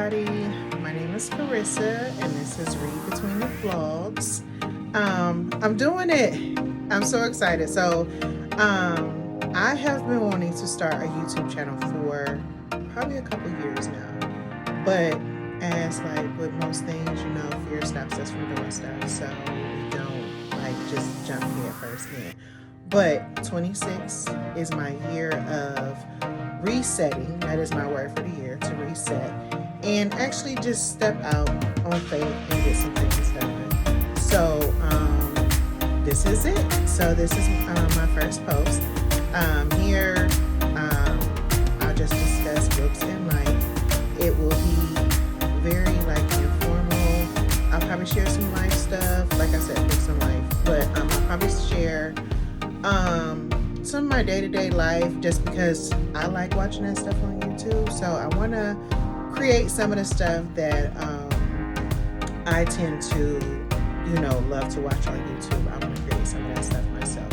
everybody. My name is Carissa, and this is Read Between the Vlogs. I'm doing it. I'm so excited. I have been wanting to start a YouTube channel for probably a couple years now. But as like with most things, fear stops us from doing stuff. So we don't just jump head first in. But 26 is my year of resetting. That is my word for the year, to reset and actually just step out on faith and get some things done. So this is it. So this is my first post. Here I'll just discuss books and life. It will be very informal. I'll probably share some life stuff, like I said, books and life, but I'll probably share some of my day-to-day life, just because I like watching that stuff on YouTube. So I want to create some of the stuff that I tend to love to watch on YouTube. I want to create some of that stuff myself.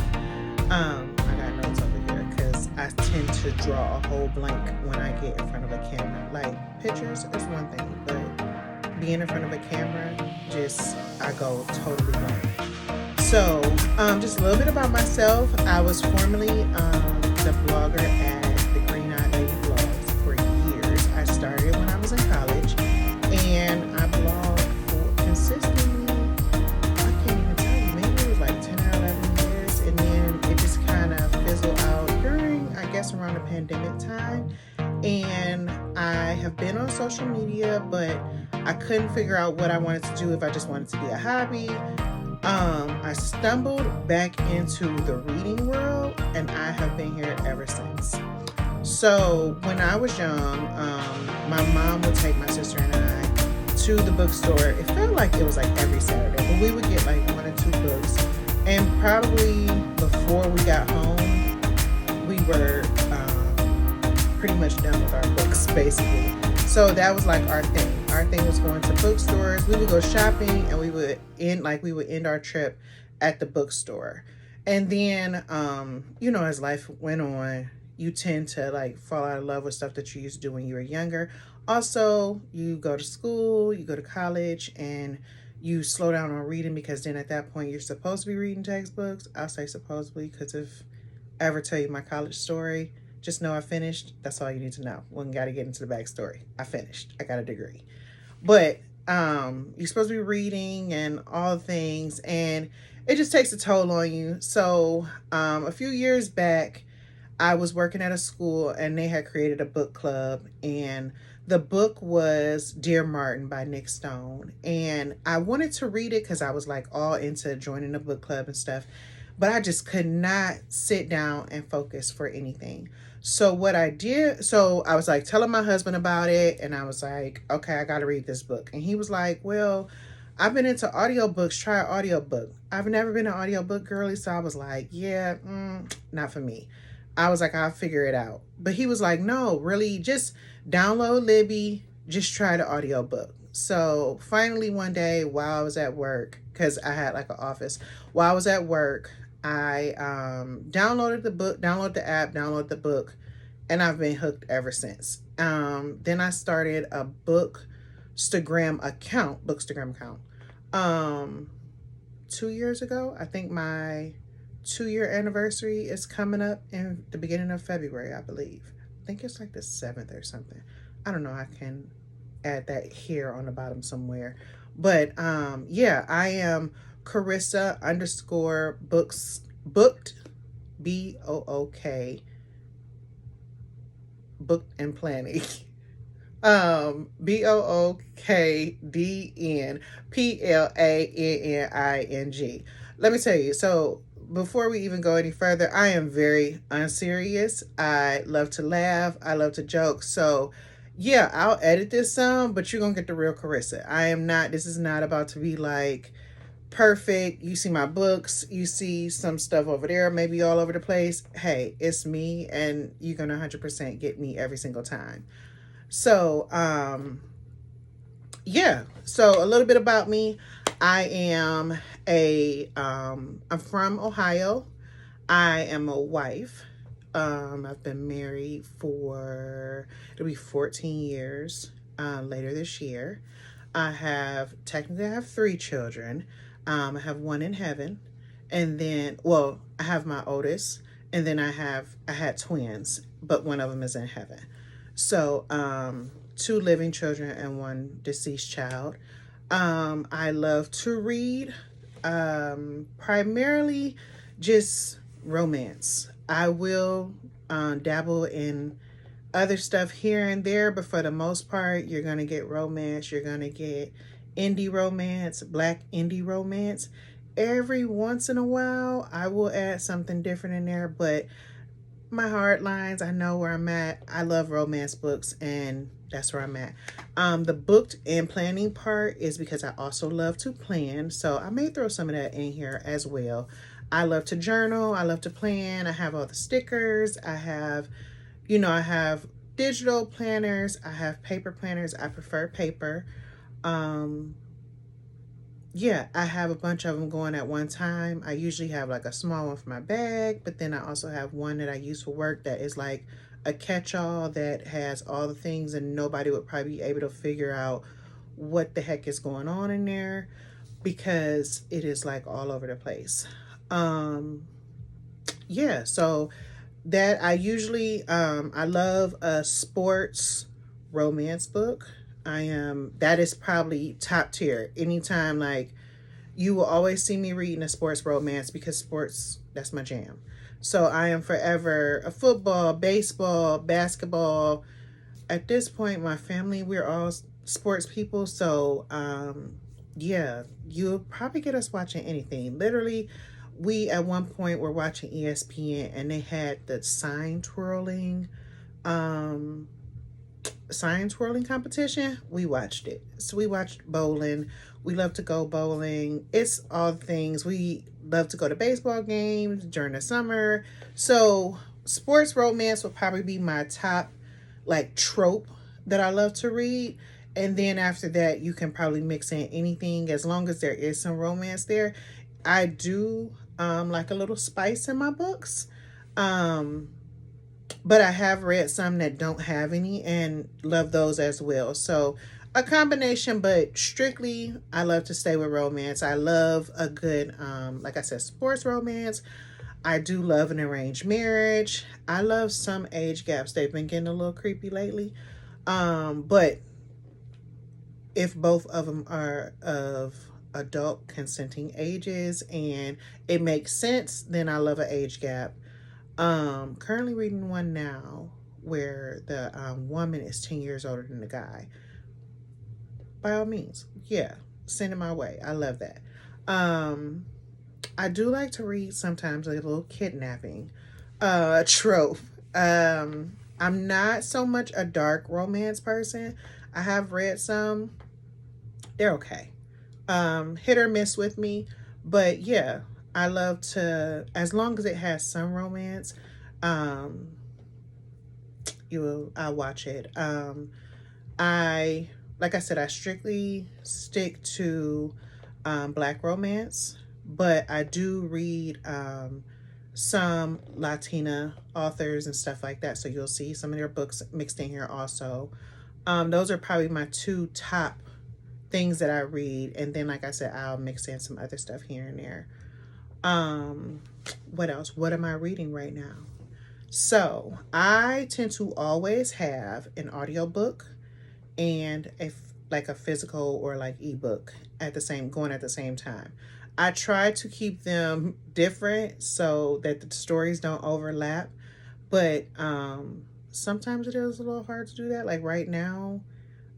I got notes over here because I tend to draw a whole blank when I get in front of a camera. Like, pictures is one thing, but being in front of a camera, I go totally blank. So, just a little bit about myself. I was formerly the blogger at the Green Eyed Lady Blogs for years. I started when I was in college, and I blogged for consistently, I can't even tell you, maybe it was like 10 or 11 years, and then it just kind of fizzled out during, I guess, around the pandemic time. And I have been on social media, but I couldn't figure out what I wanted to do, if I just wanted to be a hobby. I stumbled back into the reading world, and I have been here ever since. So when I was young, my mom would take my sister and I to the bookstore. It felt like it was like every Saturday, but we would get like 1 or 2 books. And probably before we got home, we were pretty much done with our books, basically. So that was like our thing. Our thing was going to bookstores. We would go shopping, and we would end our trip at the bookstore. And then, as life went on, you tend to fall out of love with stuff that you used to do when you were younger. Also, you go to school, you go to college, and you slow down on reading, because then at that point you're supposed to be reading textbooks. I'll say supposedly, because if I ever tell you my college story, just know I finished. That's all you need to know. We got to get into the backstory. I finished. I got a degree. But you're supposed to be reading and all things, and it just takes a toll on you. So a few years back, I was working at a school, and they had created a book club, and the book was Dear Martin by Nick Stone. And I wanted to read it because I was all into joining the book club and stuff, but I just could not sit down and focus for anything. So what I did, I was telling my husband about it, and I was like, okay, I got to read this book. And he was like, well, I've been into audiobooks, try an audiobook. I've never been an audiobook girly, so I was like, yeah, not for me. I was like, I'll figure it out. But he was like, no, really, just download Libby, just try the audiobook. So finally one day while I was at work, because I had an office, while I was at work, I downloaded the app, downloaded the book, and I've been hooked ever since. Then I started a bookstagram account. 2 years ago. I think my 2-year anniversary is coming up in the beginning of February, I believe. I think it's like the 7th or something. I don't know. I can add that here on the bottom somewhere. But yeah, I am Carissa _ booked, BOOK, booked and planning. BOOKDNPLANNING. Let me tell you, so before we even go any further, I am very unserious. I love to laugh. I love to joke. So yeah, I'll edit this some, but you're gonna get the real Carissa. This is not about to be perfect. You see my books, you see some stuff over there, maybe all over the place. Hey, it's me, and you're gonna 100% get me every single time. So yeah, so a little bit about me. I am I'm from Ohio. I am a wife. I've been married for, it'll be 14 years. later this year. Technically I have 3 children. I have one in heaven, and then, well, I have my oldest, and then I had twins, but one of them is in heaven. So, 2 living children and one deceased child. I love to read, primarily just romance. I will dabble in other stuff here and there, but for the most part, you're going to get romance. You're going to get indie romance, black indie romance. Every once in a while, I will add something different in there, but my hard lines, I know where I'm at. I love romance books, and that's where I'm at. The booked and planning part is because I also love to plan, so I may throw some of that in here as well. I love to journal. I love to plan. I have all the stickers. I have digital planners. I have paper planners. I prefer paper. Um, yeah, I have a bunch of them going at one time. I usually have like a small one for my bag, but then I also have one that I use for work that is like a catch-all that has all the things, and nobody would probably be able to figure out what the heck is going on in there because it is like all over the place. Um, yeah, so that I usually I love a sports romance book. That is probably top tier. Anytime, like, you will always see me reading a sports romance because sports, that's my jam. So I am forever a football, baseball, basketball. At this point, my family, we're all sports people. So yeah, you'll probably get us watching anything. Literally, we at one point were watching ESPN and they had the um sign twirling competition. We watched it. So we watched bowling. We love to go bowling. It's all things. We love to go to baseball games during the summer. So sports romance will probably be my top like trope that I love to read. And then after that, you can probably mix in anything as long as there is some romance there. I do like a little spice in my books. Um, but I have read some that don't have any and love those as well. So a combination, but strictly I love to stay with romance. I love a good like I said, sports romance. I do love an arranged marriage. I love some age gaps. They've been getting a little creepy lately. But if both of them are of adult consenting ages and it makes sense, then I love an age gap. Currently reading one now where the woman is 10 years older than the guy. By all means, yeah, send it my way. I love that. Um, I do like to read sometimes like a little kidnapping trope. I'm not so much a dark romance person. I have read some. They're okay. Hit or miss with me. But yeah, I love to, as long as it has some romance, um, I'll watch it. I, like I said, I strictly stick to black romance, but I do read some Latina authors and stuff like that. So you'll see some of their books mixed in here also. Those are probably my 2 top things that I read. And then, like I said, I'll mix in some other stuff here and there. Um, what else? What am I reading right now? So I tend to always have an audiobook and like a physical or like ebook going at the same time. I try to keep them different so that the stories don't overlap, but sometimes it is a little hard to do that. Like right now,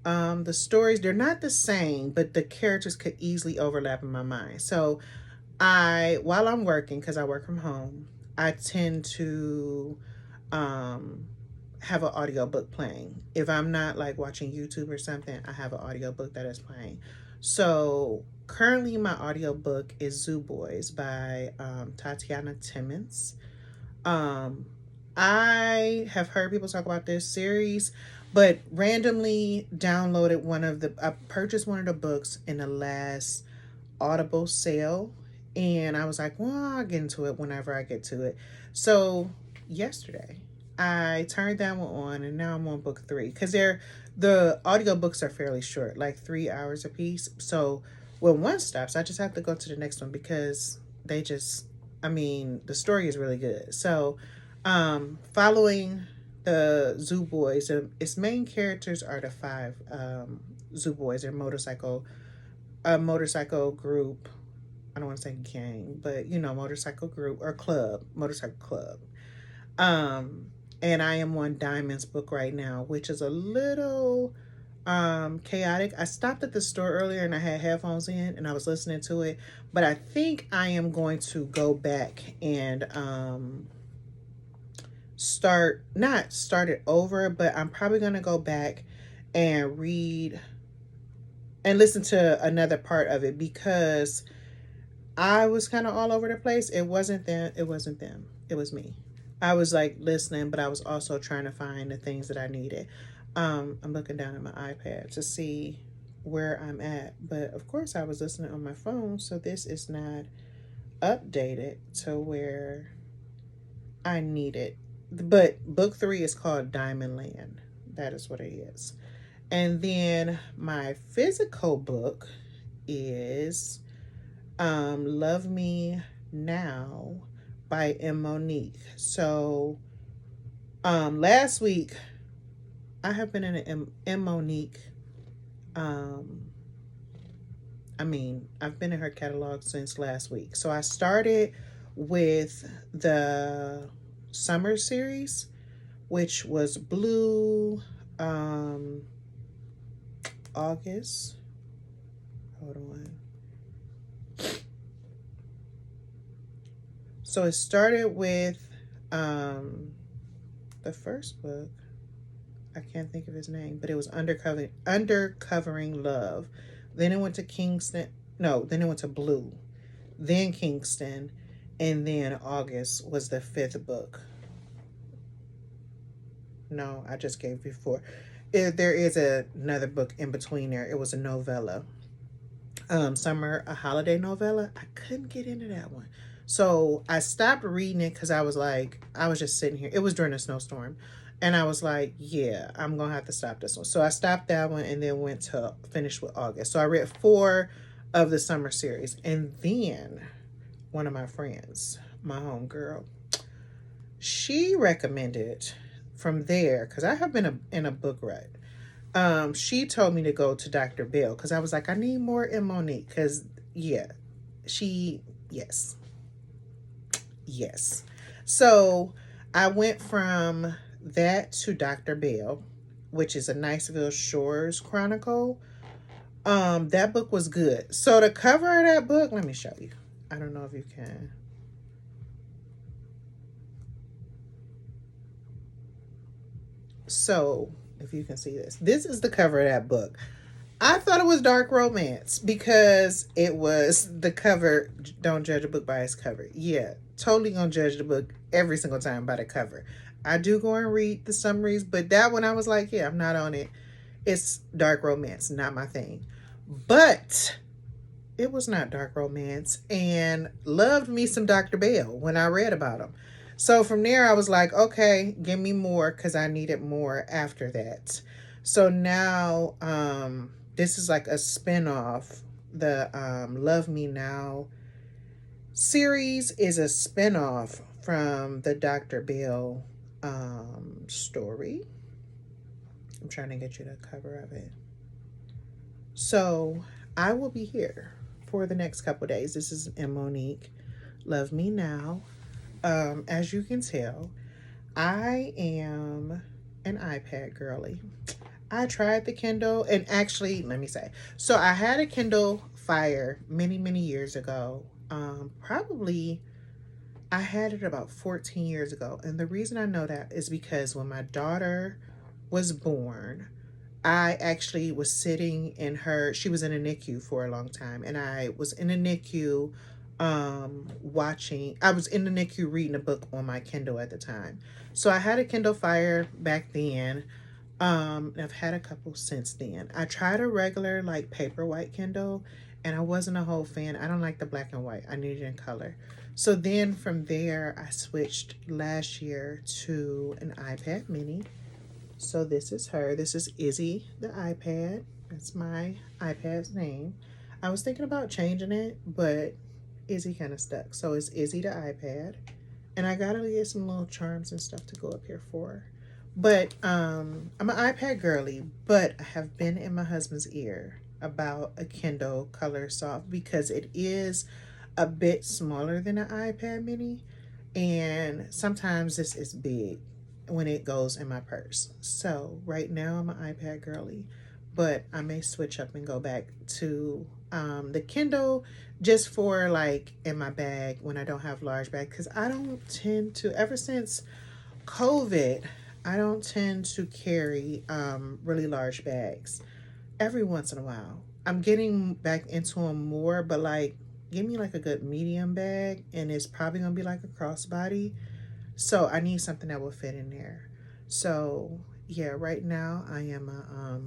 the stories, they're not the same, but the characters could easily overlap in my mind. So while I'm working, because I work from home, I tend to have an audiobook playing. If I'm not like watching YouTube or something, I have an audiobook that is playing. So currently my audiobook is Zoo Boys by Tatiana Timmons. I have heard people talk about this series, but randomly I purchased one of the books in the last Audible sale, and I was like, well, I'll get into it whenever I get to it. So yesterday I turned that one on, and now I'm on book 3 because the audiobooks are fairly short, like 3 hours a piece. So when one stops, I just have to go to the next one because they just, I mean, the story is really good. So, following the Zoo Boys, its main characters are the five Zoo Boys. They're a motorcycle group. I don't want to say gang, but motorcycle group or club, motorcycle club. Um, and I am on Diamond's book right now, which is a little chaotic. I stopped at the store earlier and I had headphones in and I was listening to it, but I think I am going to go back and not start it over, but I'm probably going to go back and read and listen to another part of it because I was kind of all over the place. It wasn't them. It wasn't them. It was me. I was like listening, but I was also trying to find the things that I needed. I'm looking down at my iPad to see where I'm at. But of course, I was listening on my phone. So this is not updated to where I need it. But book 3 is called Diamond Land. That is what it is. And then my physical book is Love Me Now by M. Monique. So last week I have been in an M. Monique I've been in her catalog since last week. So I started with the summer series, which was Blue, August. Hold on. So it started with the first book. I can't think of his name, but it was Undercovering Love. Then it went to Kingston. No, then it went to Blue. Then Kingston. And then August was the 5th book. No, I just gave you 4. There is another book in between there. It was a novella. Summer, a holiday novella. I couldn't get into that one. So I stopped reading it because I was just sitting here. It was during a snowstorm. And I was like, yeah, I'm going to have to stop this one. So I stopped that one and then went to finish with August. So I read 4 of the summer series. And then one of my friends, my homegirl, she recommended from there, because I have been in a book rut. She told me to go to Dr. Bell because I was like, I need more M. Monique because, yeah, yes. So I went from that to Dr. Bell, which is a Niceville Shores Chronicle. That book was good. So the cover of that book, let me show you. I don't know if you can. So if you can see this is the cover of that book. I thought it was dark romance because it was the cover. Don't judge a book by its cover. Yeah, totally gonna judge the book every single time by the cover. I do go and read the summaries, but that one I was like, yeah, I'm not on it. It's dark romance, not my thing. But it was not dark romance, and loved me some Dr. Bell when I read about him. So from there, I was like, okay, give me more because I needed more after that. So now, this is like a spinoff. The Love Me Now series is a spinoff from the Dr. Bell story. I'm trying to get you the cover of it. So I will be here for the next couple days. This is M. Monique, Love Me Now. As you can tell, I am an iPad girly. I tried the Kindle, and actually, let me say, so I had a Kindle Fire many, many years ago. Probably, I had it about 14 years ago. And the reason I know that is because when my daughter was born, I actually was sitting in she was in a NICU for a long time. And I was in a NICU I was in the NICU reading a book on my Kindle at the time. So I had a Kindle Fire back then. I've had a couple since then. I tried a regular like paper white Kindle and I wasn't a whole fan. I don't like the black and white. I need it in color. So then from there, I switched last year to an iPad mini. So this is her. This is Izzy, the iPad. That's my iPad's name. I was thinking about changing it, but Izzy kind of stuck. So it's Izzy the iPad. And I gotta get some little charms and stuff to go up here for her. But I'm an iPad girly, but I have been in my husband's ear about a Kindle Color Soft because it is a bit smaller than an iPad mini, and sometimes this is big when it goes in my purse. So right now I'm an iPad girly, but I may switch up and go back to the Kindle just for like in my bag when I don't have large bag, because I don't tend to, ever since COVID, I don't tend to carry really large bags. Every once in a while I'm getting back into them more, but like give me like a good medium bag, and it's probably gonna be like a crossbody, so I need something that will fit in there. So yeah, right now I am a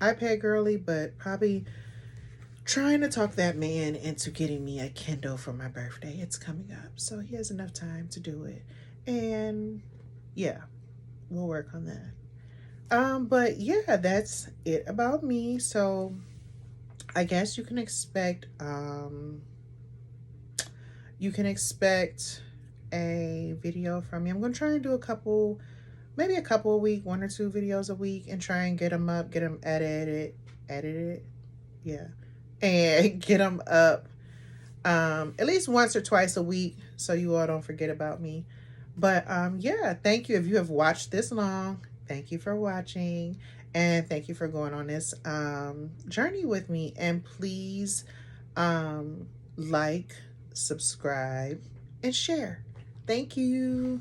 iPad girly, but probably trying to talk that man into getting me a Kindle for my birthday. It's coming up, so he has enough time to do it. And yeah, we'll work on that. But yeah, that's it about me. So I guess you can expect a video from me. I'm gonna try and do a couple, maybe a couple a week, 1 or 2 videos a week, and try and get them up, get them edited, yeah, and get them up at least once or twice a week, so you all don't forget about me. But yeah, thank you if you have watched this long. Thank you for watching, and thank you for going on this journey with me. And please like, subscribe, and share. Thank you.